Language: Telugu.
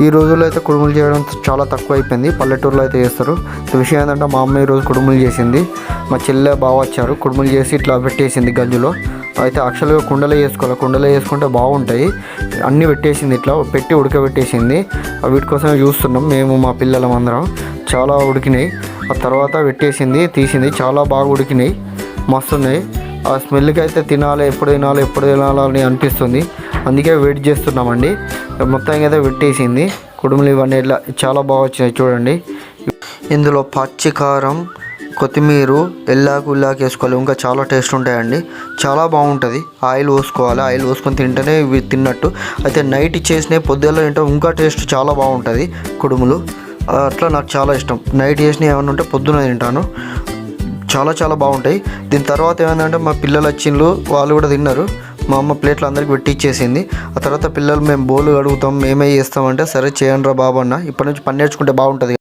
ఈ రోజుల్లో అయితే కుడుములు చేయడం చాలా తక్కువ అయిపోయింది, పల్లెటూరులో అయితే చేస్తారు. విషయం ఏంటంటే మా అమ్మ ఈరోజు కుడుములు చేసింది. మా చెల్లె బాగా వచ్చారు, కుడుములు చేసి ఇట్లా పెట్టేసింది గంజులో. అయితే యాక్చువల్గా కుండలో చేసుకోవాలి, కుండలో చేసుకుంటే బాగుంటాయి. అన్నీ పెట్టేసింది, ఇట్లా పెట్టి ఉడకబెట్టేసింది. వీటి కోసమే చూస్తున్నాం మేము మా పిల్లలం అందరం. చాలా ఉడికినాయి. ఆ తర్వాత పెట్టేసింది, తీసింది, చాలా బాగా ఉడికినాయి, మస్తున్నాయి. ఆ స్మెల్కి అయితే ఎప్పుడు తినాలని అనిపిస్తుంది. అందుకే వెయిట్ చేస్తున్నామండి. మొత్తం అయితే పెట్టేసింది కుడుములు ఇవన్నీ. ఇట్లా చాలా బాగా వచ్చినాయి చూడండి. ఇందులో పచ్చికారం, కొత్తిమీర, ఎల్లాకు వేసుకోవాలి. ఇంకా చాలా టేస్ట్ ఉంటాయండి, చాలా బాగుంటుంది. ఆయిల్ పోసుకోవాలి, ఆయిల్ పోసుకొని తింటేనే ఇవి తిన్నట్టు. అయితే నైట్ చేసినవి పొద్దున్న తింటే ఇంకా టేస్ట్ చాలా బాగుంటుంది కుడుములు. అట్లా నాకు చాలా ఇష్టం. నైట్ చేసినవి ఏమైనా ఉంటే పొద్దున తింటాను, చాలా బాగుంటాయి. దీని తర్వాత ఏమైందంటే మా పిల్లలు వచ్చిండ్రు, వాళ్ళు కూడా తిన్నారు. మా అమ్మ ప్లేట్లు అందరికి పెట్టి ఇచ్చేసింది. ఆ తర్వాత పిల్లలు మేము బోలు కడుగుతాం, మేమే చేస్తామంటే సరే చేయండి రా బాబు అన్న, ఇప్పటి నుంచి పని నేర్చుకుంటే బాగుంటుంది.